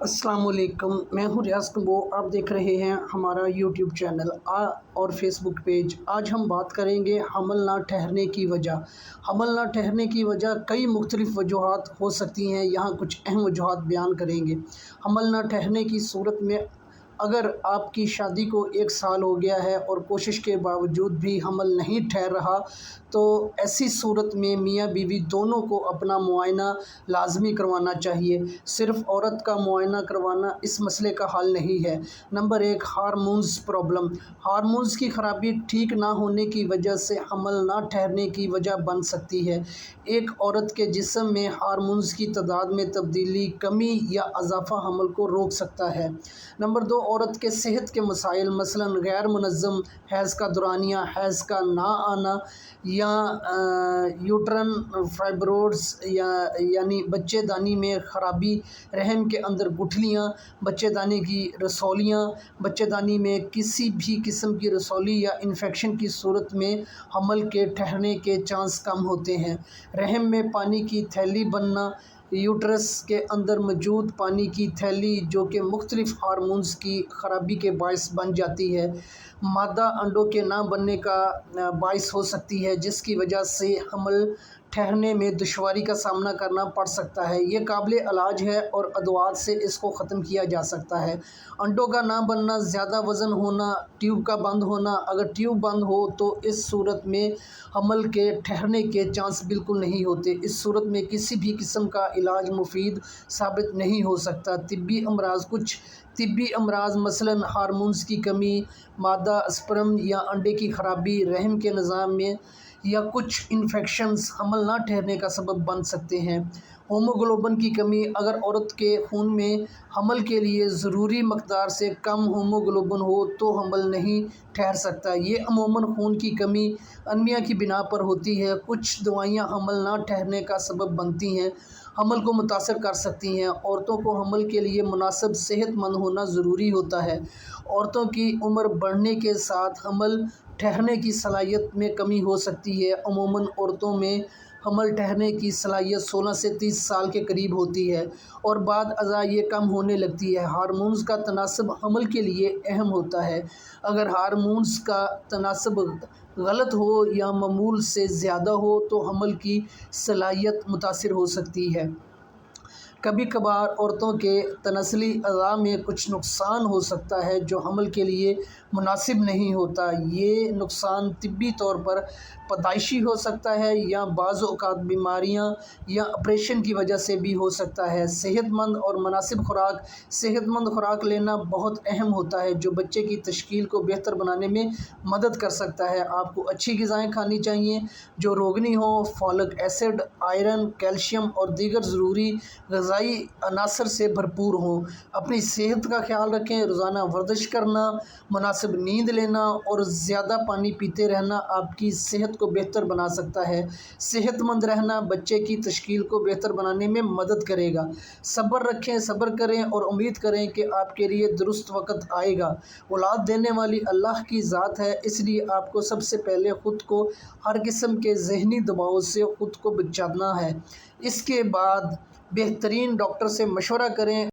السلام علیکم، میں ہوں ریاض کمبو۔ آپ دیکھ رہے ہیں ہمارا یوٹیوب چینل اور فیس بک پیج۔ آج ہم بات کریں گے حمل نہ ٹھہرنے کی وجہ۔ حمل نہ ٹھہرنے کی وجہ کئی مختلف وجوہات ہو سکتی ہیں، یہاں کچھ اہم وجوہات بیان کریں گے۔ حمل نہ ٹھہرنے کی صورت میں اگر آپ کی شادی کو 1 سال ہو گیا ہے اور کوشش کے باوجود بھی حمل نہیں ٹھہر رہا، تو ایسی صورت میں میاں بیوی دونوں کو اپنا معائنہ لازمی کروانا چاہیے۔ صرف عورت کا معائنہ کروانا اس مسئلے کا حل نہیں ہے۔ Number 1، hormones problem. ہارمونز کی خرابی ٹھیک نہ ہونے کی وجہ سے حمل نہ ٹھہرنے کی وجہ بن سکتی ہے۔ ایک عورت کے جسم میں ہارمونز کی تعداد میں تبدیلی، کمی یا اضافہ حمل کو روک سکتا ہے۔ نمبر 2، عورت کے صحت کے مسائل، مثلاً غیر منظم حیض کا دورانیہ، حیض کا نہ آنا یا یوٹرن فائبروڈز یعنی بچے دانی میں خرابی، رحم کے اندر گٹھلیاں، بچے دانی کی رسولیاں۔ بچے دانی میں کسی بھی قسم کی رسولی یا انفیکشن کی صورت میں حمل کے ٹھہرنے کے چانس کم ہوتے ہیں۔ رحم میں پانی کی تھیلی بننا، یوٹرس کے اندر موجود پانی کی تھیلی جو کہ مختلف ہارمونز کی خرابی کے باعث بن جاتی ہے، مادہ انڈوں کے نہ بننے کا باعث ہو سکتی ہے، جس کی وجہ سے حمل ٹھہرنے میں دشواری کا سامنا کرنا پڑ سکتا ہے۔ یہ قابل علاج ہے اور ادویات سے اس کو ختم کیا جا سکتا ہے۔ انڈوں کا نہ بننا، زیادہ وزن ہونا، ٹیوب کا بند ہونا۔ اگر ٹیوب بند ہو تو اس صورت میں حمل کے ٹھہرنے کے چانس بالکل نہیں ہوتے۔ اس صورت میں کسی بھی قسم کا علاج مفید ثابت نہیں ہو سکتا۔ طبی امراض۔ کچھ طبی امراض مثلاً ہارمونز کی کمی، مادہ اسپرم یا انڈے کی خرابی، رحم کے نظام میں یا کچھ انفیکشنز حمل نہ ٹھہرنے کا سبب بن سکتے ہیں۔ ہیموگلوبن کی کمی۔ اگر عورت کے خون میں حمل کے لیے ضروری مقدار سے کم ہیموگلوبن ہو تو حمل نہیں ٹھہر سکتا۔ یہ عموماً خون کی کمی، انیمیا کی بنا پر ہوتی ہے۔ کچھ دوائیاں حمل نہ ٹھہرنے کا سبب بنتی ہیں، حمل کو متاثر کر سکتی ہیں۔ عورتوں کو حمل کے لیے مناسب صحت مند ہونا ضروری ہوتا ہے۔ عورتوں کی عمر بڑھنے کے ساتھ حمل ٹھہرنے کی صلاحیت میں کمی ہو سکتی ہے۔ عموماً عورتوں میں حمل ٹھہرنے کی صلاحیت 16 سے 30 سال کے قریب ہوتی ہے اور بعد ازاں یہ کم ہونے لگتی ہے۔ ہارمونز کا تناسب حمل کے لیے اہم ہوتا ہے۔ اگر ہارمونز کا تناسب غلط ہو یا معمول سے زیادہ ہو تو حمل کی صلاحیت متاثر ہو سکتی ہے۔ کبھی کبھار عورتوں کے تناسلی اعضاء میں کچھ نقصان ہو سکتا ہے جو حمل کے لیے مناسب نہیں ہوتا۔ یہ نقصان طبی طور پر پیدائشی ہو سکتا ہے یا بعض اوقات بیماریاں یا آپریشن کی وجہ سے بھی ہو سکتا ہے۔ صحت مند اور مناسب خوراک۔ صحت مند خوراک لینا بہت اہم ہوتا ہے جو بچے کی تشکیل کو بہتر بنانے میں مدد کر سکتا ہے۔ آپ کو اچھی غذائیں کھانی چاہئیں جو روغنی ہوں، فولک ایسڈ، آئرن، کیلشیم اور دیگر ضروری غذائی عناصر سے بھرپور ہوں۔ اپنی صحت کا خیال رکھیں۔ روزانہ ورزش کرنا، مناسب نیند لینا اور زیادہ پانی پیتے رہنا آپ کی صحت کو بہتر بنا سکتا ہے۔ صحت مند رہنا بچے کی تشکیل کو بہتر بنانے میں مدد کرے گا۔ صبر رکھیں، صبر کریں اور امید کریں کہ آپ کے لیے درست وقت آئے گا۔ اولاد دینے والی اللہ کی ذات ہے، اس لیے آپ کو سب سے پہلے خود کو ہر قسم کے ذہنی دباؤ سے خود کو بچانا ہے۔ اس کے بعد بہترین ڈاکٹر سے مشورہ کریں۔